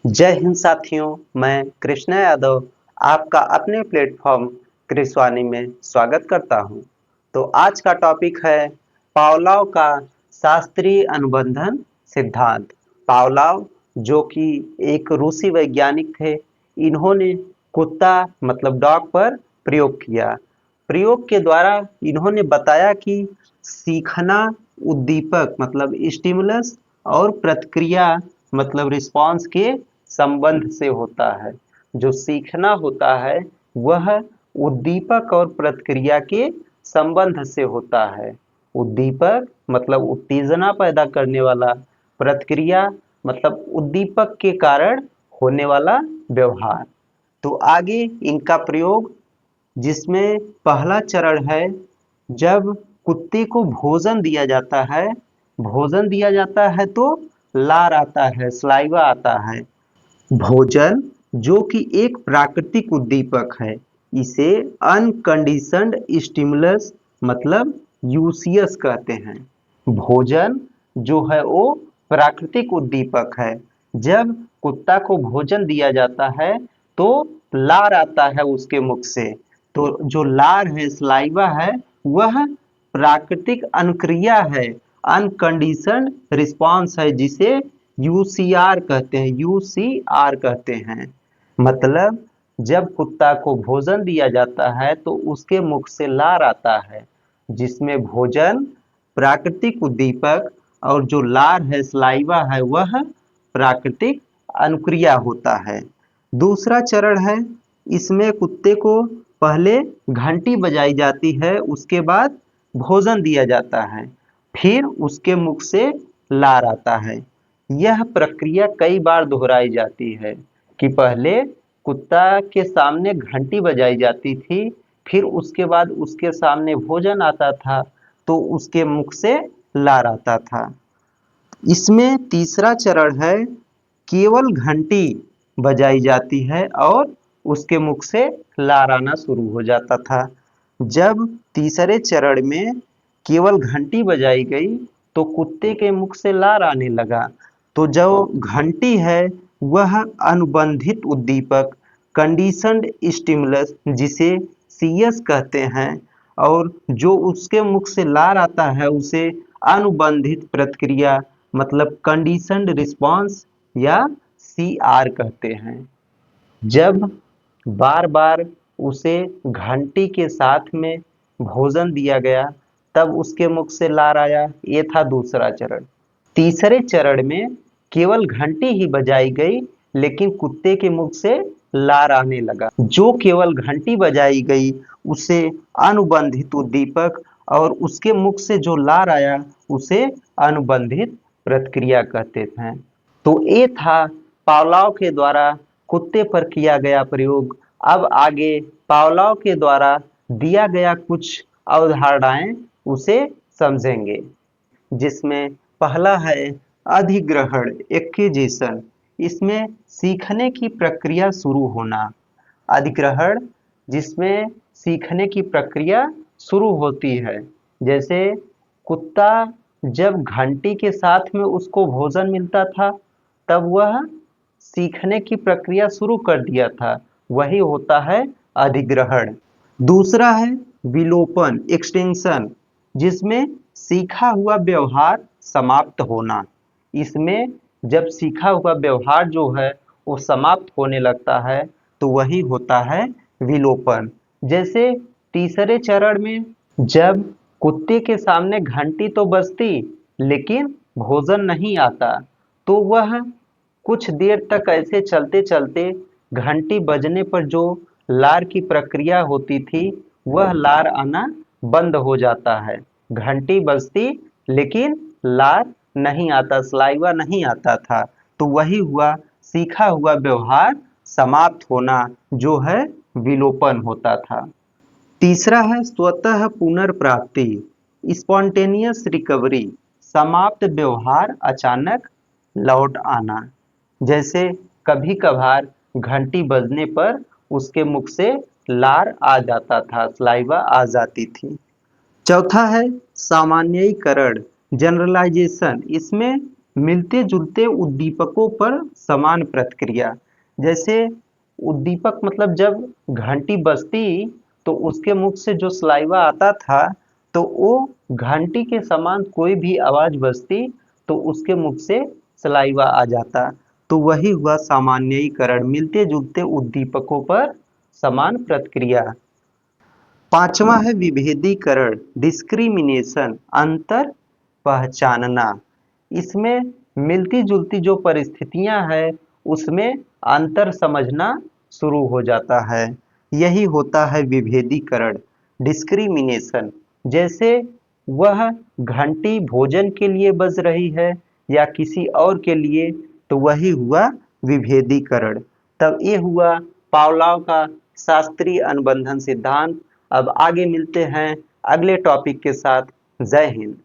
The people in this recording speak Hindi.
जय हिंद साथियों, मैं कृष्णा यादव आपका अपने प्लेटफॉर्म कृषवाणी में स्वागत करता हूं। तो आज का टॉपिक है पावलोव का शास्त्रीय अनुबंधन सिद्धांत। पावलोव जो कि एक रूसी वैज्ञानिक थे, इन्होंने कुत्ता मतलब डॉग पर प्रयोग किया। प्रयोग के द्वारा इन्होंने बताया कि सीखना उद्दीपक मतलब स्टिमुलस और प्रतिक्रिया मतलब रिस्पॉन्स के संबंध से होता है। जो सीखना होता है वह उद्दीपक और प्रतिक्रिया के संबंध से होता है। उद्दीपक मतलब उत्तेजना पैदा करने वाला, प्रतिक्रिया मतलब उद्दीपक के कारण होने वाला व्यवहार। तो आगे इनका प्रयोग, जिसमें पहला चरण है जब कुत्ते को भोजन दिया जाता है। भोजन दिया जाता है तो लार आता है, सलाइवा आता है। भोजन जो कि एक प्राकृतिक उद्दीपक है, इसे अनकंडीशनड स्टिमुलस मतलब यूसीएस कहते हैं। भोजन जो है वो प्राकृतिक उद्दीपक है। जब कुत्ता को भोजन दिया जाता है तो लार आता है उसके मुख से। तो जो लार है, सलाइवा है, वह प्राकृतिक अनुक्रिया है, अनकंडीशनड रिस्पॉन्स है, जिसे यूसीआर कहते हैं। यूसीआर कहते हैं मतलब जब कुत्ता को भोजन दिया जाता है तो उसके मुख से लार आता है, जिसमें भोजन प्राकृतिक उद्दीपक और जो लार है, सलाइवा है, वह प्राकृतिक अनुक्रिया होता है। दूसरा चरण है, इसमें कुत्ते को पहले घंटी बजाई जाती है, उसके बाद भोजन दिया जाता है, फिर उसके मुख से लार आता है। यह प्रक्रिया कई बार दोहराई जाती है कि पहले कुत्ता के सामने घंटी बजाई जाती थी, फिर उसके बाद उसके सामने भोजन आता था तो उसके मुख से लार आता था। इसमें तीसरा चरण है, केवल घंटी बजाई जाती है और उसके मुख से लार आना शुरू हो जाता था। जब तीसरे चरण में केवल घंटी बजाई गई तो कुत्ते के मुख से लार आने लगा। तो जो घंटी है वह अनुबंधित उद्दीपक कंडीशनड स्टिमुलस जिसे सीएस कहते हैं, और जो उसके मुख से लार आता है उसे अनुबंधित प्रतिक्रिया मतलब कंडीशनड रिस्पॉन्स या सीआर कहते हैं। जब बार बार उसे घंटी के साथ में भोजन दिया गया तब उसके मुख से लार आया। ये था दूसरा चरण। तीसरे चरण में केवल घंटी ही बजाई गई लेकिन कुत्ते के मुख से लार आने लगा। जो केवल घंटी बजाई गई उसे अनुबंधित उद्दीपक और उसके मुख से जो लार आया उसे अनुबंधित प्रतिक्रिया कहते हैं। तो ये था पावलोव के द्वारा कुत्ते पर किया गया प्रयोग। अब आगे पावलोव के द्वारा दिया गया कुछ अवधारणाएं उसे समझेंगे, जिसमें पहला है अधिग्रहण एक्विजिशन। इसमें सीखने की प्रक्रिया शुरू होना। अधिग्रहण जिसमें सीखने की प्रक्रिया शुरू होती है। जैसे कुत्ता जब घंटी के साथ में उसको भोजन मिलता था तब वह सीखने की प्रक्रिया शुरू कर दिया था, वही होता है अधिग्रहण। दूसरा है विलोपन एक्सटेंशन, जिसमें सीखा हुआ व्यवहार समाप्त होना। इसमें जब सीखा हुआ व्यवहार जो है वो समाप्त होने लगता है तो वही होता है विलोपन। जैसे तीसरे चरण में जब कुत्ते के सामने घंटी तो बजती लेकिन भोजन नहीं आता, तो वह कुछ देर तक ऐसे चलते चलते घंटी बजने पर जो लार की प्रक्रिया होती थी वह लार आना बंद हो जाता है। घंटी बजती लेकिन लार नहीं आता, सलाइवा नहीं आता था। तो वही हुआ सीखा हुआ व्यवहार समाप्त होना, जो है विलोपन होता था। तीसरा है स्वतः पुनर्प्राप्ति स्पॉन्टेनियस रिकवरी, समाप्त व्यवहार अचानक लौट आना। जैसे कभी कभार घंटी बजने पर उसके मुख से लार आ जाता था, सलाइवा आ जाती थी। चौथा है सामान्यीकरण जनरलाइजेशन। इसमें मिलते जुलते उद्दीपकों पर समान प्रतिक्रिया। जैसे उद्दीपक मतलब जब घंटी बजती तो उसके मुख से जो सलाइवा आता था, तो वो घंटी के समान कोई भी आवाज बजती तो उसके मुख से सलाइवा आ जाता। तो वही हुआ सामान्यीकरण, मिलते जुलते उद्दीपकों पर समान प्रतिक्रिया। पांचवा है विभेदीकरण, डिस्क्रिमिनेशन, अंतर पहचानना। इसमें मिलती जुलती जो परिस्थितियां हैं उसमें अंतर समझना शुरू हो जाता है। यही होता है विभेदीकरण, डिस्क्रिमिनेशन। जैसे वह घंटी भोजन के लिए बज रही है या किसी और के लिए, तो वही हुआ विभेदीकरण। तब ये हुआ पावलोव का शास्त्रीय अनुबंधन सिद्धांत। अब आगे मिलते हैं अगले टॉपिक के साथ। जय हिंद।